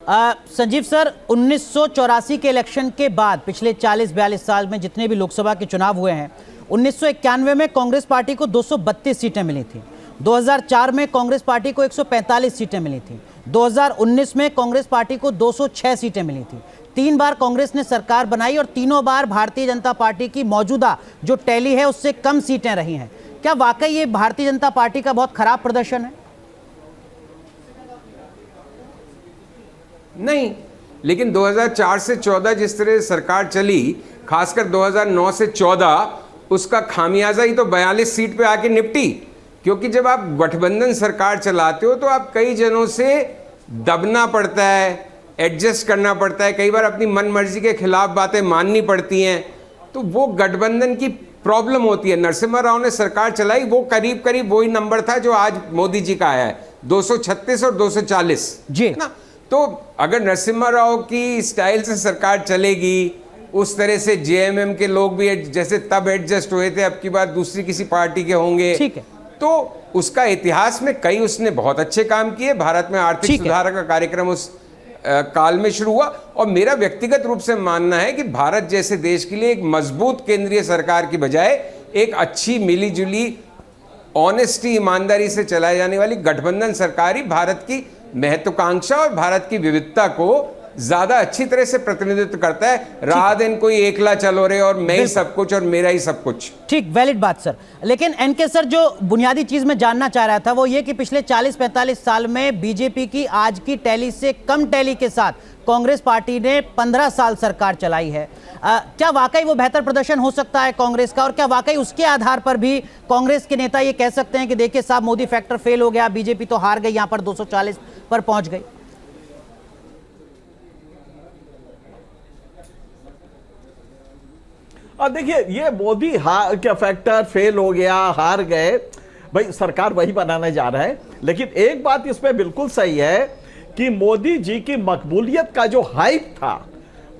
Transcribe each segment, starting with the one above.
Sanjeev sir, 1984 के election के बाद पिछले 40-42 साल में जितने भी लोकसभा के चुनाव हुए हैं, 1991 में कांग्रेस पार्टी को 232 सीटें मिली थी, 2004 में कांग्रेस पार्टी को 145 सीटें मिली थी, 2019 में कांग्रेस पार्टी को 206 सीटें मिली थी। 3 बार कांग्रेस ने सरकार बनाई और तीनों बार भारतीय जनता पार्टी की मौजूदा जो टैली है उससे कम सीटें रही हैं। क्या वाकई ये भारतीय जनता पार्टी का बहुत खराब प्रदर्शन है? नहीं, लेकिन 2004 से 14 जिस तरह सरकार चली, खासकर 2009 से 14, उसका खामियाजा ही तो 42 सीट पे आके निपटी। क्योंकि जब आप गठबंधन सरकार चलाते हो तो आप कई जनों से दबना पड़ता है, एडजस्ट करना पड़ता है, कई बार अपनी मनमर्जी के खिलाफ बातें माननी पड़ती हैं, तो वो गठबंधन की प्रॉब्लम होती है। नरसिम्हा राव ने सरकार चलाई, वो करीब करीब वही नंबर था जो आज मोदी जी का आया है, 236 और 240 जी ना। तो अगर नरसिम्हा राव की स्टाइल से सरकार चलेगी, उस तरह से जेएमएम के लोग भी जैसे तब एडजस्ट हुए थे, अब की बार दूसरी किसी पार्टी के होंगे, ठीक है, तो उसका इतिहास में कई उसने बहुत अच्छे काम किए। भारत में आर्थिक सुधार का कार्यक्रम उस काल में शुरू हुआ। और मेरा व्यक्तिगत रूप से मानना है कि भारत जैसे देश के लिए एक मजबूत केंद्रीय सरकार की बजाय एक अच्छी मिलीजुली ऑनेस्टी, ईमानदारी से चलाए जाने वाली गठबंधन सरकार ही भारत की महत्वाकांक्षा और भारत की विविधता को ज्यादा अच्छी तरह से प्रतिनिधित्व करता है, रात-दिन कोई एकला चलो रहे और मैं ही सब कुछ और मेरा ही सब कुछ। ठीक, वैलिड बात सर। लेकिन एनके सर, जो बुनियादी चीज मैं जानना चाह रहा था वो ये कि पिछले 40-45 साल में बीजेपी की आज की टैली से कम टैली के साथ कांग्रेस पार्टी ने 15 साल सरकार चलाई है। क्या वाकई वो बेहतर प्रदर्शन हो सकता है कांग्रेस का? और क्या वाकई उसके आधार पर भी कांग्रेस के नेता ये कह सकते हैं कि देखिए साहब, मोदी फैक्टर फेल हो गया, बीजेपी तो हार गई, यहां पर 240 पर पहुंच गई? और देखिए, ये मोदी क्या फैक्टर फेल हो गया, हार गए, भाई सरकार वही बनाने जा रहा है। लेकिन एक बात इसमें बिल्कुल सही है कि मोदी जी की मकबूलियत का जो हाइप था,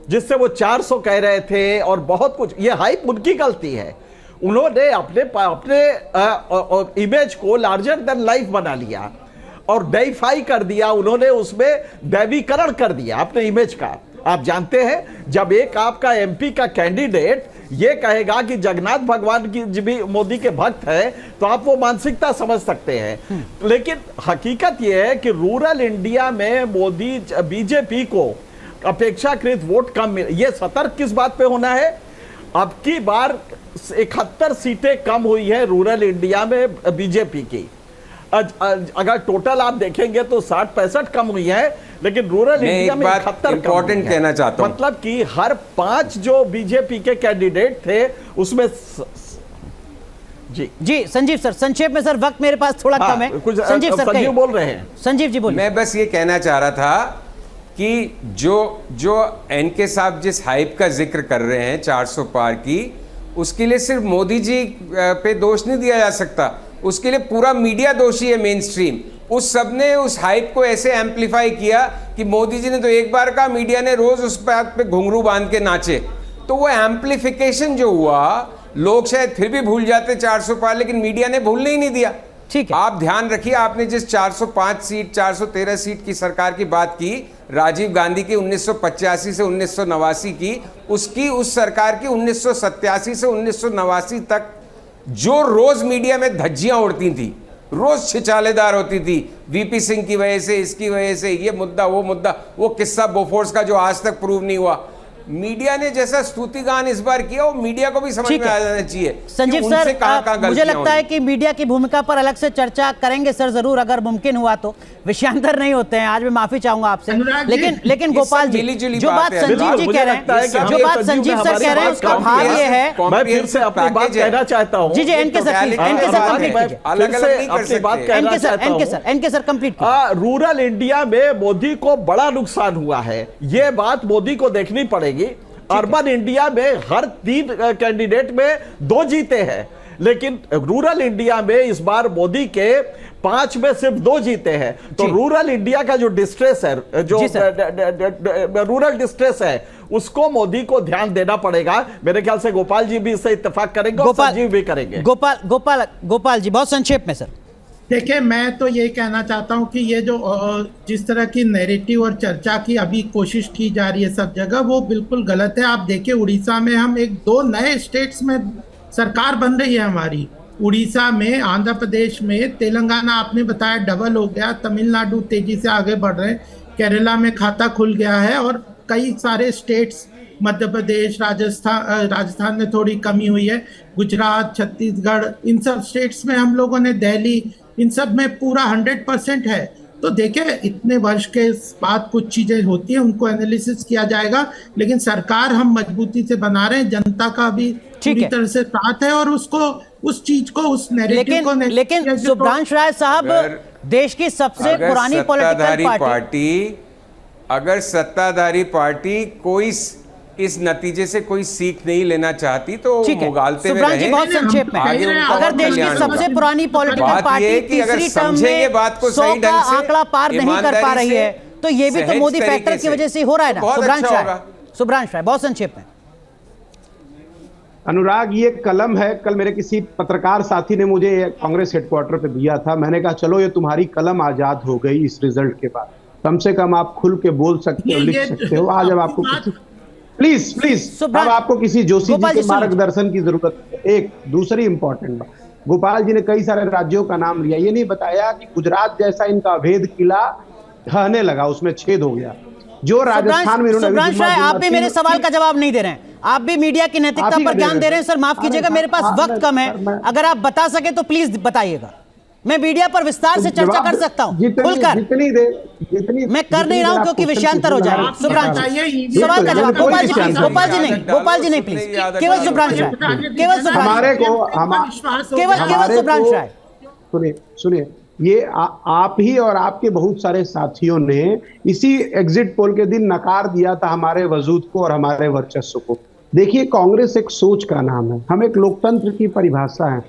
जिससे वो 400 कह रहे थे और बहुत कुछ, ये हाइप उनकी गलती है। उन्होंने अपने इमेज को लार्जर देन लाइफ बना लिया और डेफाई कर दिया, उन्होंने उसमें दैवीकरण कर दिया अपने इमेज का। आप जानते हैं, जब एक आपका एमपी का कैंडिडेट ये कहेगा कि जगन्नाथ भगवान की भी मोदी के भक्त है, तो आप वो मानसिकता समझ सकते हैं। लेकिन हकीकत ये है कि रूरल इंडिया में मोदी बीजेपी को अपेक्षाकृत वोट कम मिले। ये सतर्क किस बात पे होना है? अब की बार 71 सीटें कम हुई है रूरल इंडिया में बीजेपी की। अगर टोटल आप देखेंगे तो 60-65 कम हुई है, लेकिन रूरल इंडिया में 71 इंपॉर्टेंट कहना चाहता हूं, मतलब कि हर 5 जो बीजेपी के कैंडिडेट थे उसमें जी संजीव सर, संक्षेप में सर, वक्त मेरे पास थोड़ा कम है। संजीव सर, संजीव बोल रहे हैं। संजीव जी बोलिए। मैं बस ये कहना चाह रहा था कि जो एनके साहब जिस हाइप का जिक्र कर रहे हैं 400 पार की, उसके लिए सिर्फ मोदी जी पे दोष नहीं दिया जा सकता, उसके लिए पूरा मीडिया दोषी है, मेन स्ट्रीम। उस सब ने उस हाइप को ऐसे एम्पलीफाई किया कि मोदी जी ने तो एक बार कहा, मीडिया ने रोज उस बात पे घुंघरू बांध के नाचे। तो वो एम्पलीफिकेशन जो हुआ, लोग शायद फिर भी भूल जाते 400 पार, लेकिन मीडिया ने भूलने ही नहीं दिया। ठीक है, आप ध्यान रखिए, आपने जिस 405 सीट 413 सीट की सरकार की बात की, राजीव गांधी की 1985 से 1989 की, उसकी उस सरकार की 1987 से 1989 तक जो रोज मीडिया में धज्जियां उड़ती थी, रोज छिछालेदार होती थी, वीपी सिंह की वजह से, इसकी वजह से, ये मुद्दा, वो किस्सा बोफोर्स का जो आज तक प्रूव नहीं हुआ। मीडिया ने जैसा स्तुति गान इस बार किया, वो मीडिया को भी समझ में आ जाना चाहिए। संजीव सर, मुझे लगता है कि मीडिया की भूमिका पर अलग से चर्चा करेंगे सर, जरूर, अगर मुमकिन हुआ तो। विषयांतर नहीं होते हैं, आज मैं माफी चाहूंगा आपसे। लेकिन गोपाल जी, जो बात संजीव जी कह रहे हैं, जो बात संजीव सर कह रहे हैं, उसका भाव ये है, मैं फिर से अपनी बात कहना चाहता हूं। G NK sir complete. Rural India में मोदी को बड़ा नुकसान हुआ है, ये बात मोदी को देखनी पड़ेगी। अर्बन इंडिया में हर 3 कैंडिडेट में 2 जीते हैं, लेकिन रूरल इंडिया में इस बार मोदी के 5 में सिर्फ 2 जीते हैं। तो रूरल इंडिया का जो डिस्ट्रेस है, जो रूरल डिस्ट्रेस है, उसको मोदी को ध्यान देना पड़ेगा। मेरे ख्याल से गोपाल जी भी इससे इत्तेफाक करेंगे और संजीव भी करेंगे। गोपाल जी, बहुत संक्षेप में सर। देखिए, मैं तो ये कहना चाहता हूँ कि ये जो जिस तरह की नैरेटिव और चर्चा की अभी कोशिश की जा रही है सब जगह, वो बिल्कुल गलत है। आप देखिए, उड़ीसा में हम एक दो नए स्टेट्स में सरकार बन रही है हमारी। उड़ीसा में, आंध्र प्रदेश में, तेलंगाना आपने बताया डबल हो गया, तमिलनाडु तेजी से आगे बढ़ रहे हैं, केरला में खाता खुल गया है, और कई सारे स्टेट्स, मध्य प्रदेश, राजस्थान में थोड़ी कमी हुई है, गुजरात, छत्तीसगढ़, इन सब स्टेट्स में हम लोगों ने, दिल्ली, इन सब में पूरा 100% है। तो देखिए, इतने वर्ष के बाद कुछ चीजें होती हैं, उनको एनालिसिस किया जाएगा, लेकिन सरकार हम मजबूती से बना रहे हैं, जनता का भी पूरी तरह से साथ है, और उसको, उस चीज को, उस नैरेटिव को, लेकिन शुभ्रांश राय साहब, देश की सबसे पुरानी पॉलिटिकल पार्टी, अगर सत्ताधारी पार्टी कोई इस नतीजे से कोई सीख नहीं लेना चाहती तो उगालते हुए रहें। बहुत संक्षेप में, अगर देश की सबसे पुरानी पॉलिटिकल पार्टी तीसरी टर्म में 100 का आंकड़ा पार नहीं कर पा रही है, तो ये भी तो मोदी फैक्टर की वजह से हो रहा है ना। शुभ्रांश राय बहुत संक्षेप में। अनुराग, ये कलम है, कल मेरे किसी पत्रकार साथी ने मुझे कांग्रेस हेडक्वार्टर पे दिया था। मैंने कहा चलो ये तुम्हारी कलम आजाद हो गई इस रिजल्ट के बाद, कम से कम आप खुल के बोल सकते हो, लिख सकते हो। आज अब आपको प्लीज अब आपको किसी जोशी जी के मार्गदर्शन की जरूरत है। एक दूसरी इंपॉर्टेंट बात, गोपाल जी ने कई सारे राज्यों का नाम लिया, ये नहीं बताया कि गुजरात जैसा इनका अवैध किला ढहने लगा, उसमें छेद हो गया। जो राजस्थान में आप भी मेरे सवाल का जवाब नहीं दे रहे हैं, आप भी मीडिया की नैतिकता पर ध्यान दे रहे हैं। सर माफ कीजिएगा, मेरे पास वक्त कम है, अगर आप बता सके तो प्लीज बताइएगा। मैं मीडिया पर विस्तार से चर्चा कर सकता हूं खुलकर, मैं कर नहीं रहा हूं क्योंकि विषयांतर हो जाएगा। शुभ्रांश, सवाल का जवाब गोपाल जी प्लीज, गोपाल जी नहीं प्लीज, केवल शुभ्रांश राय, केवल शुभ्रांश राय। सुनिए, ये आप ही और आपके बहुत सारे साथियों ने इसी एग्जिट पोल के दिन नकार दिया था हमारे वजूद को और हमारे वर्चस्व को। देखिए, कांग्रेस एक सोच का नाम है, हम एक लोकतंत्र की परिभाषा है।